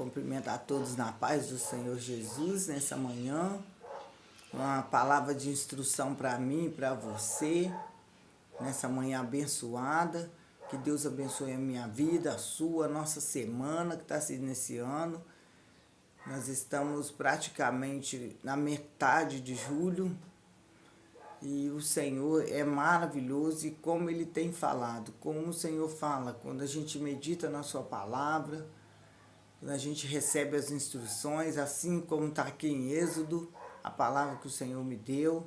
Cumprimento a todos na paz do Senhor Jesus nessa manhã. Uma palavra de instrução para mim e para você nessa manhã abençoada. Que Deus abençoe a minha vida, a sua, a nossa semana que está se iniciando. Nós estamos praticamente na metade de julho e o Senhor é maravilhoso e como Ele tem falado, como o Senhor fala, quando a gente medita na sua palavra, quando a gente recebe as instruções, assim como está aqui em Êxodo, a palavra que o Senhor me deu,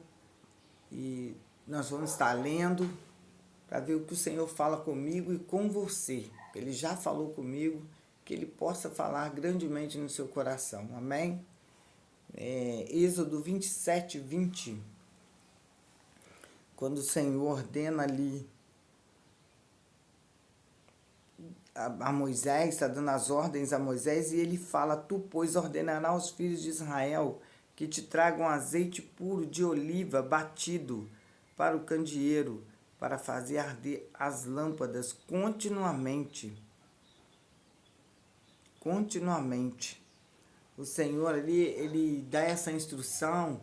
e nós vamos estar lendo para ver o que o Senhor fala comigo e com você. Ele já falou comigo, que Ele possa falar grandemente no seu coração, amém? Êxodo 27, 20, quando o Senhor ordena ali a Moisés, está dando as ordens a Moisés, e ele fala: tu, pois, ordenarás aos filhos de Israel que te tragam azeite puro de oliva batido para o candeeiro, para fazer arder as lâmpadas continuamente. Continuamente. O Senhor ali, Ele dá essa instrução.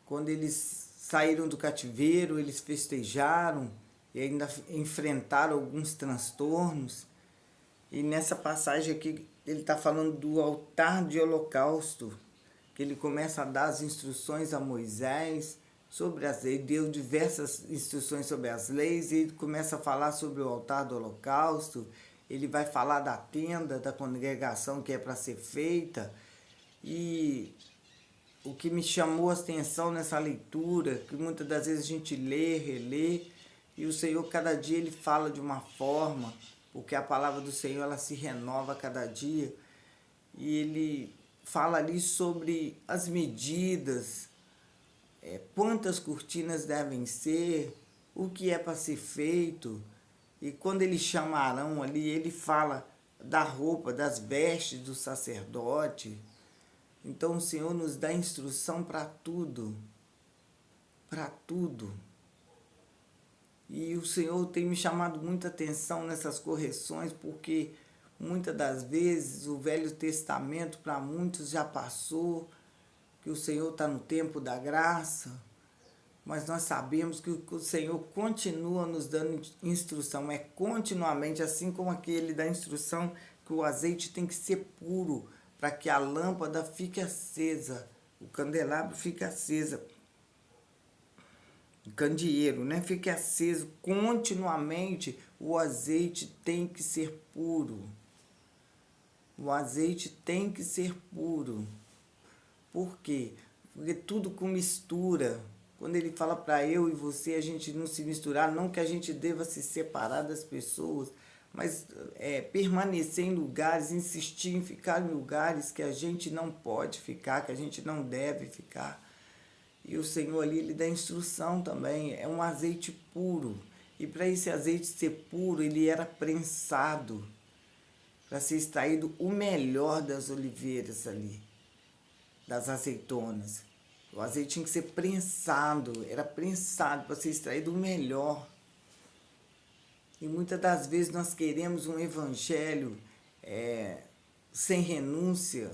Quando eles saíram do cativeiro, eles festejaram e ainda enfrentaram alguns transtornos. E nessa passagem aqui, ele está falando do altar de holocausto, que ele começa a dar as instruções a Moisés sobre as leis, deu diversas instruções sobre as leis, e ele começa a falar sobre o altar do holocausto, ele vai falar da tenda, da congregação que é para ser feita, e o que me chamou a atenção nessa leitura, que muitas das vezes a gente lê, relê, e o Senhor cada dia Ele fala de uma forma, porque a palavra do Senhor ela se renova a cada dia, e Ele fala ali sobre as medidas, quantas cortinas devem ser, o que é para ser feito, e quando Ele chama Arão ali, Ele fala da roupa, das vestes do sacerdote. Então o Senhor nos dá instrução para tudo, para tudo. E o Senhor tem me chamado muita atenção nessas correções, porque muitas das vezes o Velho Testamento para muitos já passou, que o Senhor está no tempo da graça, mas nós sabemos que o Senhor continua nos dando instrução, é continuamente, assim como aquele da instrução que o azeite tem que ser puro, para que a lâmpada fique acesa, o candelabro fique acesa, o candeeiro, né? Fique aceso continuamente, o azeite tem que ser puro. O azeite tem que ser puro. Por quê? Porque tudo com mistura. Quando ele fala para eu e você, a gente não se misturar, não que a gente deva se separar das pessoas, mas permanecer em lugares, insistir em ficar em lugares que a gente não pode ficar, que a gente não deve ficar. E o Senhor ali, Ele dá instrução também, é um azeite puro. E para esse azeite ser puro, ele era prensado, para ser extraído o melhor das oliveiras ali, das azeitonas. O azeite tinha que ser prensado, era prensado para ser extraído o melhor. E muitas das vezes nós queremos um evangelho sem renúncia.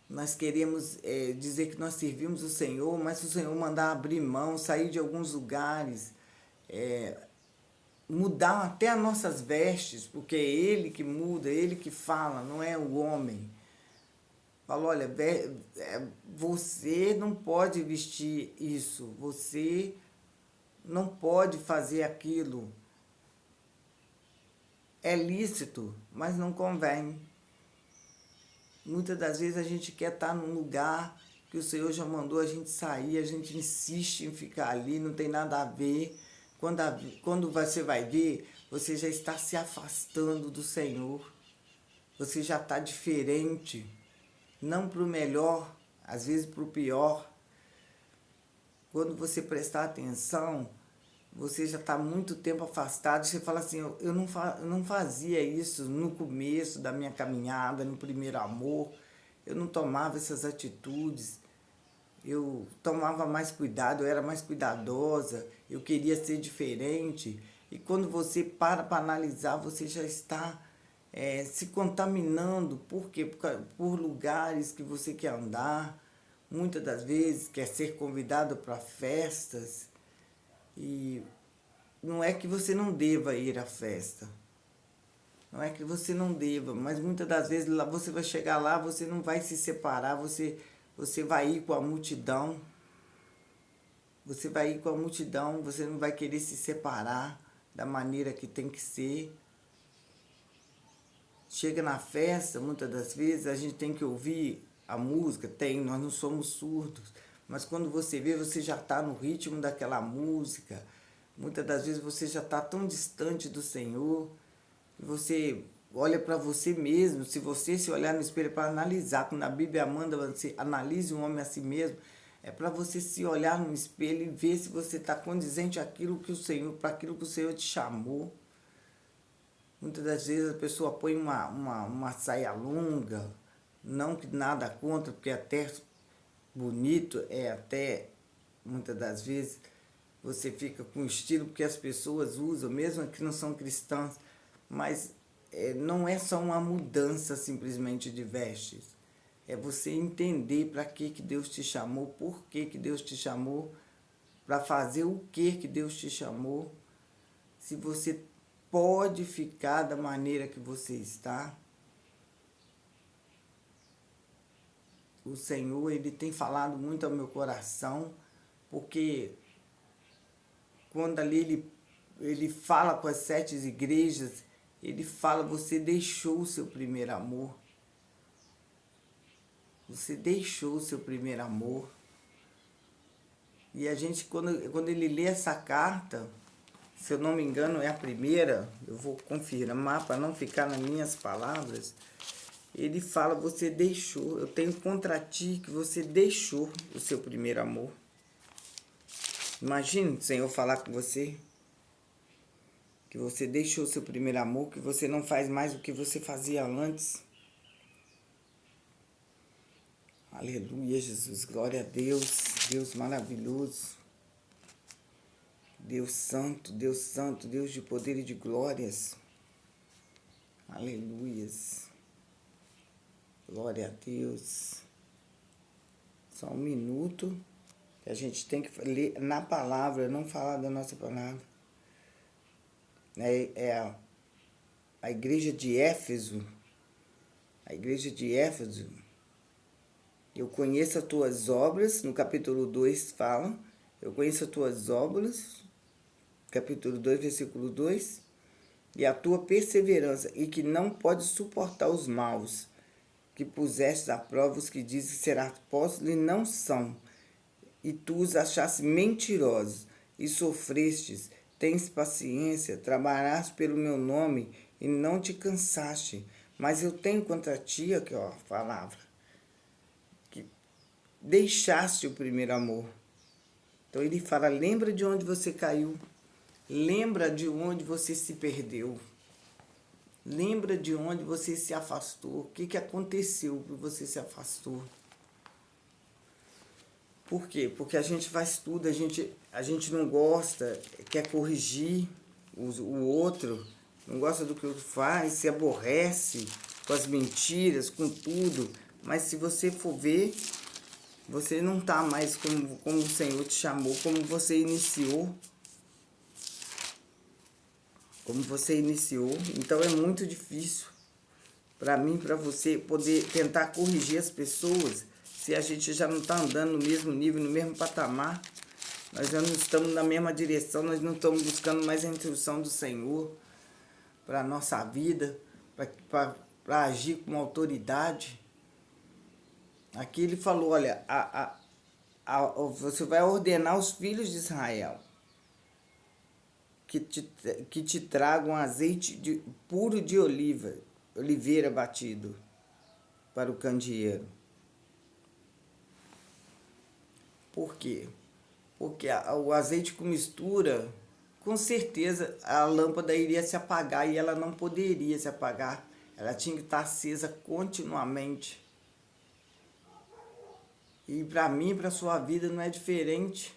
Nós queremos dizer que nós servimos o Senhor, mas se o Senhor mandar abrir mão, sair de alguns lugares, mudar até as nossas vestes, porque é Ele que muda, é Ele que fala, não é o homem. Falou: olha, você não pode vestir isso, você não pode fazer aquilo. É lícito, mas não convém. Muitas das vezes a gente quer estar num lugar que o Senhor já mandou a gente sair, a gente insiste em ficar ali, não tem nada a ver. Quando você vai ver, você já está se afastando do Senhor. Você já está diferente, não para o melhor, às vezes para o pior. Quando você prestar atenção, você já está muito tempo afastado, você fala assim: eu não fazia isso no começo da minha caminhada, no primeiro amor, eu não tomava essas atitudes, eu tomava mais cuidado, eu era mais cuidadosa, eu queria ser diferente. E quando você para analisar, você já está se contaminando. Por quê? Por lugares que você quer andar, muitas das vezes quer ser convidado para festas, e não é que você não deva ir à festa, não é que você não deva, mas muitas das vezes lá você vai chegar lá, você não vai se separar, você vai ir com a multidão, você vai ir com a multidão, você não vai querer se separar da maneira que tem que ser. Chega na festa, muitas das vezes a gente tem que ouvir a música, nós não somos surdos, mas quando você vê, você já está no ritmo daquela música. Muitas das vezes você já está tão distante do Senhor, que você olha para você mesmo. Se você se olhar no espelho para analisar, quando a Bíblia manda você analise um homem a si mesmo, é para você se olhar no espelho e ver se você está condizente àquilo que o Senhor, para aquilo que o Senhor te chamou. Muitas das vezes a pessoa põe uma saia longa, não que nada contra, porque até bonito, até muitas das vezes você fica com estilo porque as pessoas usam, mesmo que não são cristãs, mas não é só uma mudança simplesmente de vestes, é você entender para que Deus te chamou, por que Deus te chamou, para fazer o que Deus te chamou. Se você pode ficar da maneira que você está. O Senhor, Ele tem falado muito ao meu coração, porque quando ali ele fala com as 7 igrejas, Ele fala, você deixou o seu primeiro amor. Você deixou o seu primeiro amor. E a gente, quando ele lê essa carta, se eu não me engano é a primeira, eu vou confirmar para não ficar nas minhas palavras, ele fala, você deixou, eu tenho contra ti que você deixou o seu primeiro amor. Imagine o Senhor falar com você, que você deixou o seu primeiro amor, que você não faz mais o que você fazia antes. Aleluia, Jesus, glória a Deus, Deus maravilhoso. Deus santo, Deus de poder e de glórias. Aleluias. Glória a Deus. Só um minuto que a gente tem que ler na palavra, não falar da nossa palavra. É a igreja de Éfeso. A igreja de Éfeso. Eu conheço as tuas obras, no capítulo 2 fala. Eu conheço as tuas obras, capítulo 2, versículo 2, e a tua perseverança, e que não podes suportar os maus, que pusestes à prova os que dizem que serão apóstolos e não são, e tu os achaste mentirosos, e sofrestes, tens paciência, trabalhaste pelo meu nome, e não te cansaste, mas eu tenho contra ti, aqui ó, a palavra, que deixaste o primeiro amor. Então ele fala, lembra de onde você caiu, lembra de onde você se perdeu. Lembra de onde você se afastou. O que aconteceu que você se afastou. Por quê? Porque a gente faz tudo, a gente não gosta, quer corrigir o outro, não gosta do que o outro faz, se aborrece com as mentiras, com tudo. Mas se você for ver, você não está mais como o Senhor te chamou, como você iniciou. Como você iniciou. Então é muito difícil para mim, para você poder tentar corrigir as pessoas, se a gente já não está andando no mesmo nível, no mesmo patamar, nós já não estamos na mesma direção, nós não estamos buscando mais a instrução do Senhor para a nossa vida, para agir com autoridade. Aqui ele falou, olha, você vai ordenar aos filhos de Israel que te tragam azeite puro de oliveira batido para o candeeiro. Por quê? Porque o azeite com mistura, com certeza a lâmpada iria se apagar e ela não poderia se apagar. Ela tinha que estar acesa continuamente. E para mim, para a sua vida, não é diferente.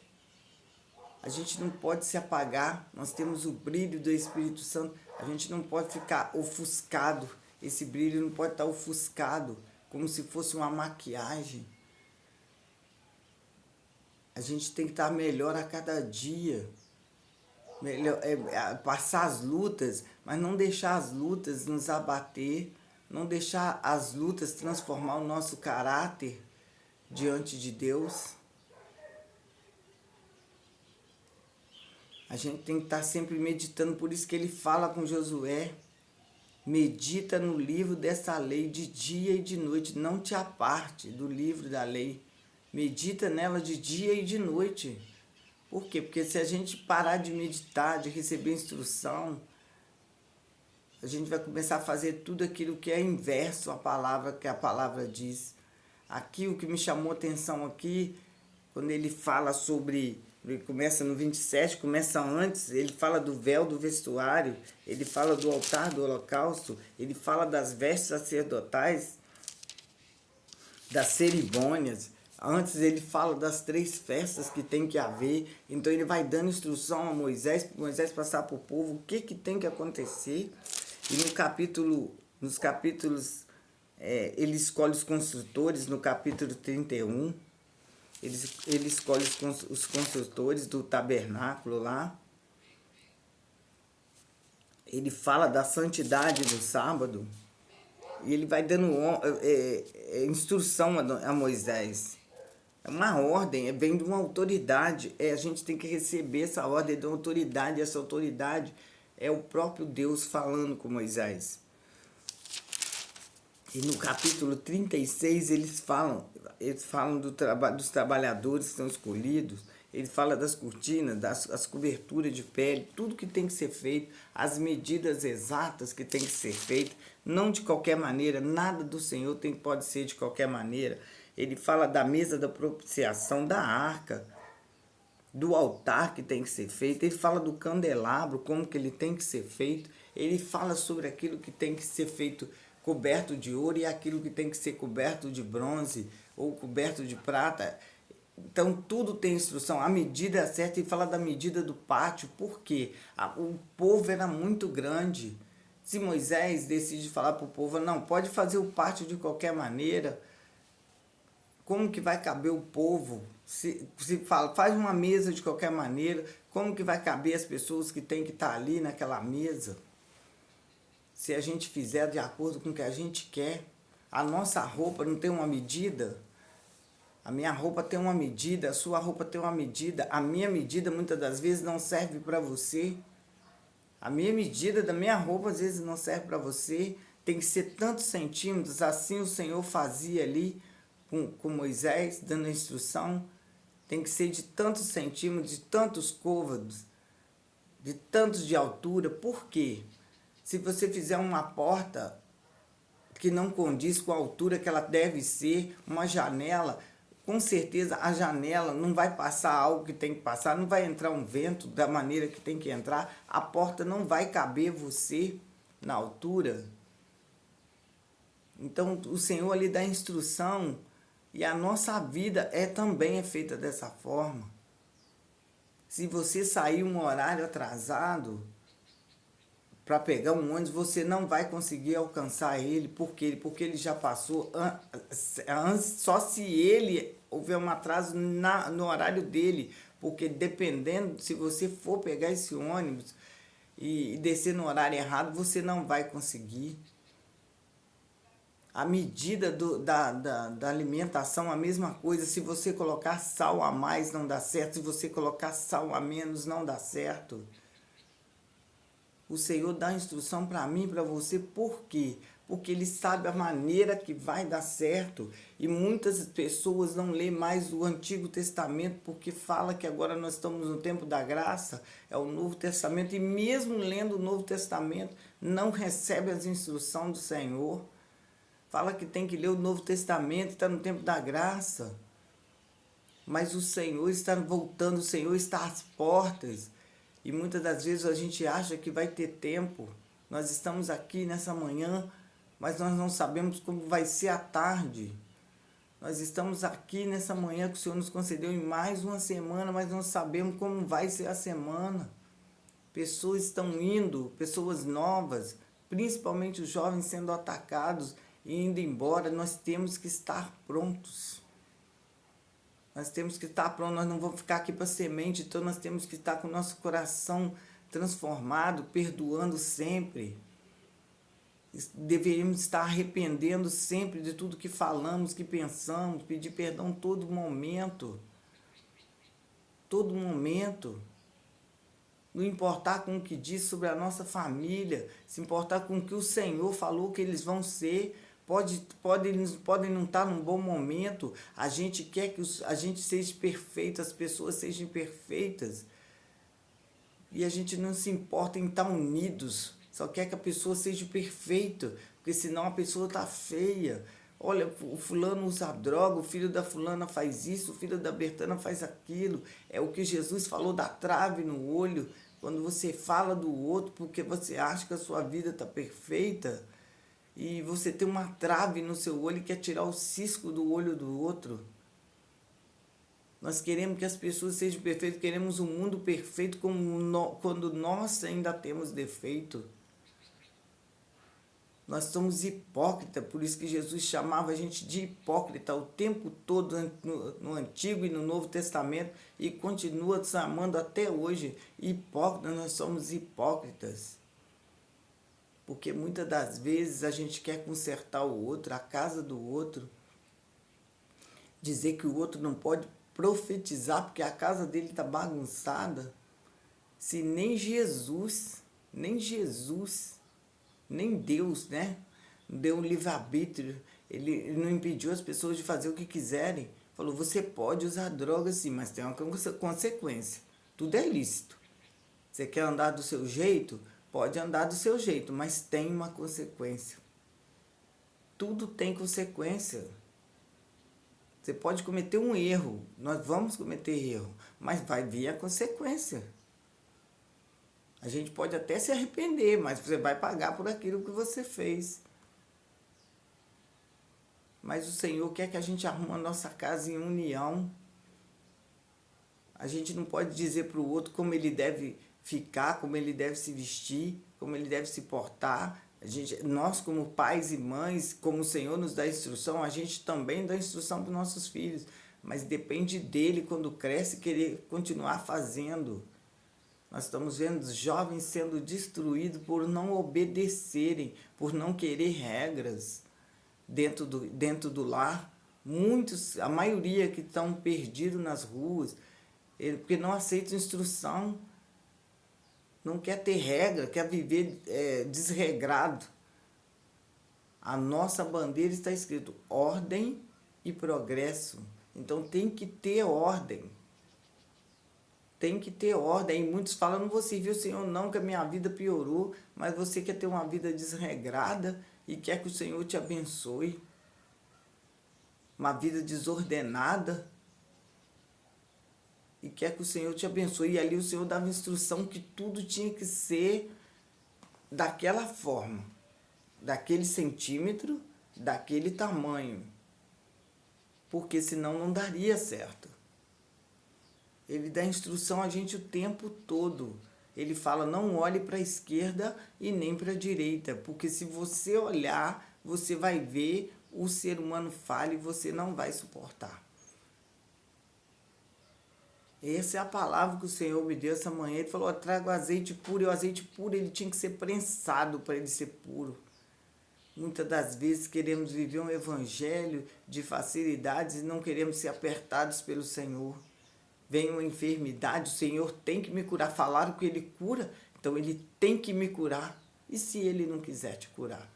A gente não pode se apagar, nós temos o brilho do Espírito Santo, a gente não pode ficar ofuscado Esse brilho não pode estar ofuscado, como se fosse uma maquiagem. A gente tem que estar melhor a cada dia. Melhor, passar as lutas, mas não deixar as lutas nos abater, não deixar as lutas transformar o nosso caráter diante de Deus. A gente tem que estar sempre meditando, por isso que ele fala com Josué: medita no livro dessa lei de dia e de noite, não te aparte do livro da lei. Medita nela de dia e de noite. Por quê? Porque se a gente parar de meditar, de receber instrução, a gente vai começar a fazer tudo aquilo que é inverso à palavra, que a palavra diz. Aqui o que me chamou a atenção aqui, quando ele fala sobre, ele começa no 27, começa antes, ele fala do véu do vestuário, ele fala do altar do holocausto, ele fala das vestes sacerdotais, das cerimônias. Antes ele fala das 3 festas que tem que haver. Então ele vai dando instrução a Moisés, para Moisés passar para o povo o que tem que acontecer. E nos capítulos, ele escolhe os construtores. No capítulo 31, ele escolhe os construtores do tabernáculo lá. Ele fala da santidade do sábado. E ele vai dando instrução a Moisés. É uma ordem, vem de uma autoridade. A gente tem que receber essa ordem de uma autoridade. Essa autoridade é o próprio Deus falando com Moisés. E no capítulo 36 eles falam dos trabalhadores que são escolhidos. Ele fala das cortinas, das coberturas de pele, tudo que tem que ser feito, as medidas exatas que tem que ser feito, não de qualquer maneira, nada do Senhor pode ser de qualquer maneira. Ele fala da mesa da propiciação, da arca, do altar que tem que ser feito. Ele fala do candelabro, como que ele tem que ser feito. Ele fala sobre aquilo que tem que ser feito coberto de ouro e aquilo que tem que ser coberto de bronze ou coberto de prata. Então tudo tem instrução, a medida certa. E fala da medida do pátio, porque o povo era muito grande. Se Moisés decide falar para o povo, não, pode fazer o pátio de qualquer maneira, como que vai caber o povo? Se fala, faz uma mesa de qualquer maneira, como que vai caber as pessoas que tem que estar ali naquela mesa? Se a gente fizer de acordo com o que a gente quer, a nossa roupa não tem uma medida? A minha roupa tem uma medida, a sua roupa tem uma medida. A minha medida muitas das vezes não serve para você. A minha medida da minha roupa às vezes não serve para você. Tem que ser tantos centímetros, assim o Senhor fazia ali com Moisés, dando a instrução. Tem que ser de tantos centímetros, de tantos côvados, de tantos de altura. Por quê? Se você fizer uma porta que não condiz com a altura que ela deve ser, uma janela, com certeza a janela não vai passar algo que tem que passar, não vai entrar um vento da maneira que tem que entrar, a porta não vai caber você na altura. Então o Senhor lhe dá instrução e a nossa vida também é feita dessa forma. Se você sair um horário atrasado para pegar um ônibus, você não vai conseguir alcançar ele. Por quê? Porque ele já passou, só se ele houver um atraso no horário dele. Porque dependendo, se você for pegar esse ônibus e descer no horário errado, você não vai conseguir. A medida da alimentação, a mesma coisa. Se você colocar sal a mais, não dá certo. Se você colocar sal a menos, não dá certo. O Senhor dá instrução para mim e para você. Por quê? Porque Ele sabe a maneira que vai dar certo. E muitas pessoas não lêem mais o Antigo Testamento, porque fala que agora nós estamos no tempo da graça, é o Novo Testamento. E mesmo lendo o Novo Testamento, não recebe as instruções do Senhor. Fala que tem que ler o Novo Testamento, está no tempo da graça. Mas o Senhor está voltando, o Senhor está às portas. E muitas das vezes a gente acha que vai ter tempo. Nós estamos aqui nessa manhã, mas nós não sabemos como vai ser a tarde. Nós estamos aqui nessa manhã que o Senhor nos concedeu em mais uma semana, mas não sabemos como vai ser a semana. Pessoas estão indo, pessoas novas, principalmente os jovens sendo atacados e indo embora, nós temos que estar prontos. Nós temos que estar prontos, nós não vamos ficar aqui para semente, então nós temos que estar com o nosso coração transformado, perdoando sempre. Deveríamos estar arrependendo sempre de tudo que falamos, que pensamos, pedir perdão todo momento. Todo momento. Não importar com o que diz sobre a nossa família, se importar com o que o Senhor falou que eles vão ser. Podem não estar num bom momento. A gente quer que a gente seja perfeito, as pessoas sejam perfeitas. E a gente não se importa em estar unidos. Só quer que a pessoa seja perfeita, porque senão a pessoa está feia. Olha, o fulano usa droga, o filho da fulana faz isso, o filho da Bertana faz aquilo. É o que Jesus falou da trave no olho. Quando você fala do outro porque você acha que a sua vida está perfeita, e você tem uma trave no seu olho e quer tirar o cisco do olho do outro. Nós queremos que as pessoas sejam perfeitas, queremos um mundo perfeito quando nós ainda temos defeito. Nós somos hipócritas, por isso que Jesus chamava a gente de hipócrita o tempo todo no Antigo e no Novo Testamento e continua chamando até hoje. Hipócritas, nós somos hipócritas. Porque muitas das vezes a gente quer consertar o outro, a casa do outro, dizer que o outro não pode profetizar porque a casa dele está bagunçada. Se nem Jesus, nem Deus, né? Deu um livre-arbítrio, ele não impediu as pessoas de fazer o que quiserem. Falou, você pode usar droga sim, mas tem uma consequência. Tudo é lícito. Você quer andar do seu jeito? Pode andar do seu jeito, mas tem uma consequência. Tudo tem consequência. Você pode cometer um erro, nós vamos cometer erro, mas vai vir a consequência. A gente pode até se arrepender, mas você vai pagar por aquilo que você fez. Mas o Senhor quer que a gente arrume a nossa casa em união. A gente não pode dizer para o outro como ele deve ficar, como ele deve se vestir, como ele deve se portar. Nós, como pais e mães, como o Senhor nos dá instrução, a gente também dá instrução para os nossos filhos. Mas depende dele, quando cresce, querer continuar fazendo. Nós estamos vendo jovens sendo destruídos por não obedecerem, por não querer regras dentro do lar. Muitos, a maioria que estão perdidos nas ruas, porque não aceitam instrução, não quer ter regra, quer viver desregrado. A nossa bandeira está escrito ordem e progresso. Então tem que ter ordem. Tem que ter ordem. E muitos falam, não vou servir o Senhor não, que a minha vida piorou. Mas você quer ter uma vida desregrada e quer que o Senhor te abençoe. Uma vida desordenada. E quer que o Senhor te abençoe. E ali o Senhor dava instrução que tudo tinha que ser daquela forma. Daquele centímetro, daquele tamanho. Porque senão não daria certo. Ele dá instrução a gente o tempo todo. Ele fala, não olhe para a esquerda e nem para a direita. Porque se você olhar, você vai ver o ser humano falha e você não vai suportar. Essa é a palavra que o Senhor me deu essa manhã. Ele falou, traga o azeite puro. E o azeite puro ele tinha que ser prensado para ele ser puro. Muitas das vezes queremos viver um evangelho de facilidades e não queremos ser apertados pelo Senhor. Vem uma enfermidade, o Senhor tem que me curar. Falaram que Ele cura, então Ele tem que me curar. E se Ele não quiser te curar?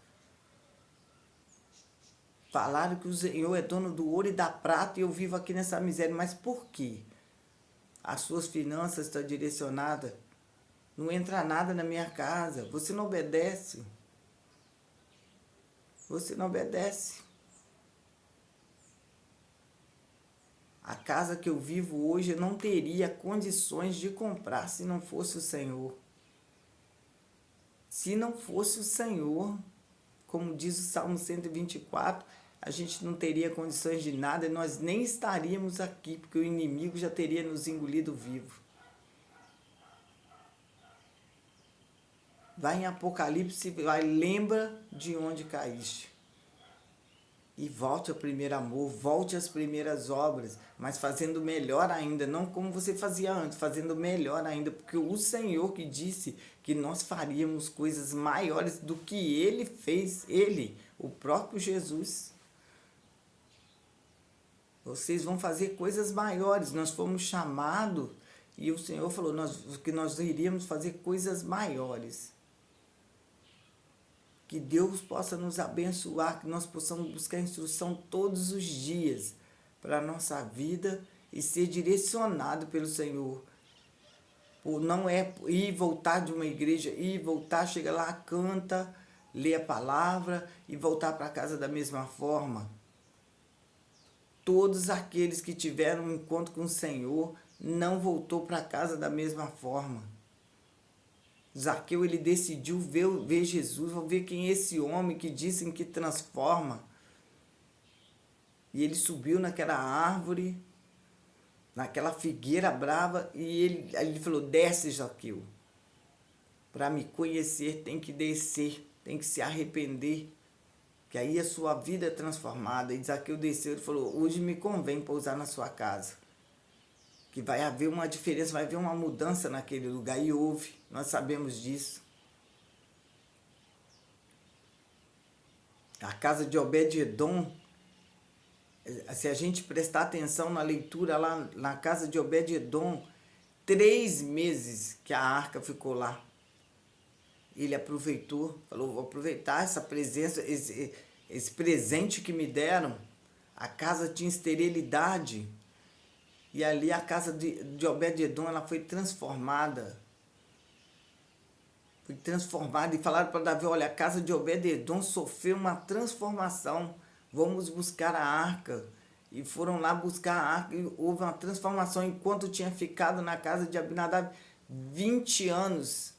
Falaram que o Senhor é dono do ouro e da prata e eu vivo aqui nessa miséria. Mas por quê? As suas finanças estão direcionadas. Não entra nada na minha casa. Você não obedece. Você não obedece. A casa que eu vivo hoje eu não teria condições de comprar se não fosse o Senhor. Se não fosse o Senhor, como diz o Salmo 124, a gente não teria condições de nada e nós nem estaríamos aqui, porque o inimigo já teria nos engolido vivo. Vai em Apocalipse, vai, lembra de onde caíste. E volte ao primeiro amor, volte às primeiras obras, mas fazendo melhor ainda, não como você fazia antes, fazendo melhor ainda, porque o Senhor que disse que nós faríamos coisas maiores do que Ele fez, Ele, o próprio Jesus. Vocês vão fazer coisas maiores, nós fomos chamados e o Senhor falou que nós iríamos fazer coisas maiores. Que Deus possa nos abençoar, que nós possamos buscar instrução todos os dias para a nossa vida e ser direcionado pelo Senhor. Não é ir voltar de uma igreja, ir voltar, chega lá, canta, lê a palavra e voltar para casa da mesma forma. Todos aqueles que tiveram um encontro com o Senhor não voltou para casa da mesma forma. Zaqueu, ele decidiu ver Jesus, ver quem é esse homem que dizem que transforma. E ele subiu naquela árvore, naquela figueira brava, e ele falou, desce, Zaqueu. Para me conhecer tem que descer, tem que se arrepender, que aí a sua vida é transformada. E Zaqueu desceu e falou, hoje me convém pousar na sua casa. Que vai haver uma diferença, vai haver uma mudança naquele lugar. E houve, nós sabemos disso. A casa de Obed-edom, se a gente prestar atenção na leitura lá na casa de Obed-edom, 3 meses que a arca ficou lá. Ele aproveitou, falou, vou aproveitar essa presença, esse presente que me deram. A casa tinha esterilidade. E ali a casa de Obed-edom, ela foi transformada. Foi transformada. E falaram para Davi, olha, a casa de Obed-edom sofreu uma transformação. Vamos buscar a arca. E foram lá buscar a arca e houve uma transformação. Enquanto tinha ficado na casa de Abinadab 20 anos.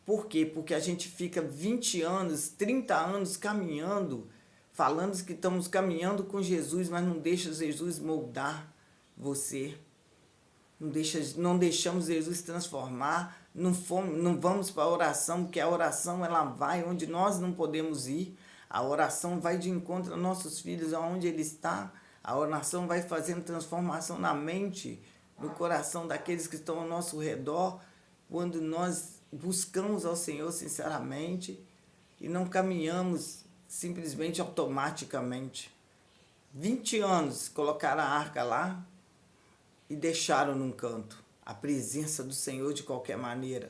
Por quê? Porque a gente fica 20 anos, 30 anos caminhando, falando que estamos caminhando com Jesus, mas não deixa Jesus moldar você. Não deixamos Jesus transformar, não vamos para a oração, porque a oração ela vai onde nós não podemos ir. A oração vai de encontro aos nossos filhos, aonde ele está. A oração vai fazendo transformação na mente, no coração daqueles que estão ao nosso redor, quando nós buscamos ao Senhor sinceramente e não caminhamos simplesmente automaticamente. 20 anos colocaram a arca lá, e deixaram num canto a presença do Senhor de qualquer maneira.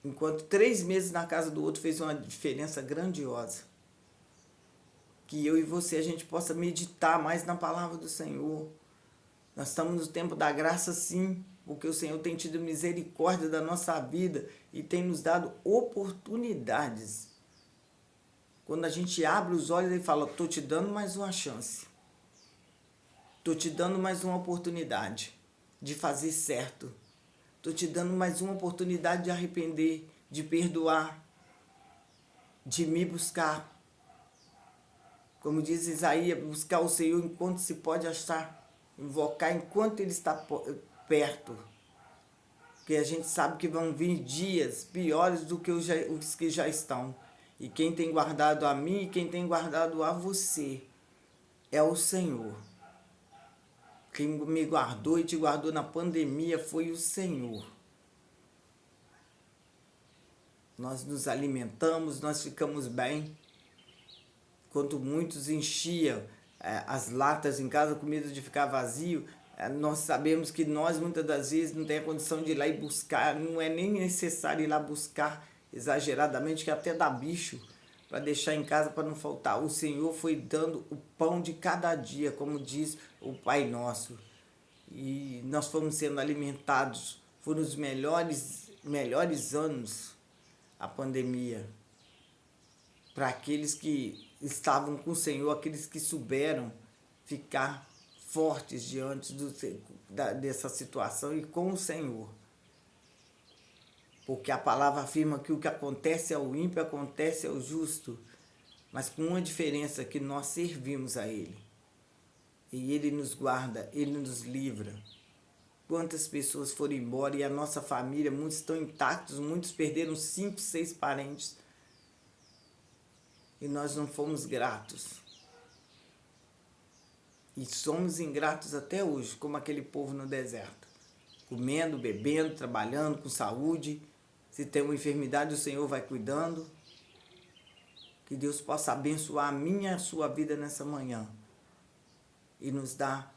Enquanto 3 meses na casa do outro fez uma diferença grandiosa. Que eu e você, a gente possa meditar mais na palavra do Senhor. Nós estamos no tempo da graça, sim, porque o Senhor tem tido misericórdia da nossa vida e tem nos dado oportunidades. Quando a gente abre os olhos e fala, estou te dando mais uma chance. Estou te dando mais uma oportunidade de fazer certo. Estou te dando mais uma oportunidade de arrepender, de perdoar, de me buscar. Como diz Isaías, buscar o Senhor enquanto se pode achar, invocar enquanto Ele está perto. Porque a gente sabe que vão vir dias piores do que os que já estão. E quem tem guardado a mim e quem tem guardado a você é o Senhor. Quem me guardou e te guardou na pandemia foi o Senhor. Nós nos alimentamos, nós ficamos bem. Quando muitos enchiam as latas em casa com medo de ficar vazio, nós sabemos que nós muitas das vezes não temos a condição de ir lá e buscar, não é nem necessário ir lá buscar exageradamente, que até dá bicho para deixar em casa para não faltar. O Senhor foi dando o pão de cada dia, como diz o Pai Nosso. E nós fomos sendo alimentados. Foram os melhores anos a pandemia. Para aqueles que estavam com o Senhor, aqueles que souberam ficar fortes diante dessa situação e com o Senhor. Porque a palavra afirma que o que acontece ao ímpio acontece ao justo, mas com uma diferença, que nós servimos a Ele. E Ele nos guarda, Ele nos livra. Quantas pessoas foram embora e a nossa família, muitos estão intactos, muitos perderam 5, 6 parentes. E nós não fomos gratos. E somos ingratos até hoje, como aquele povo no deserto. Comendo, bebendo, trabalhando, com saúde. Se tem uma enfermidade, o Senhor vai cuidando. Que Deus possa abençoar a minha e a sua vida nessa manhã. E nos dar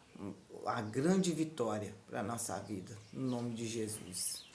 a grande vitória para a nossa vida. No nome de Jesus.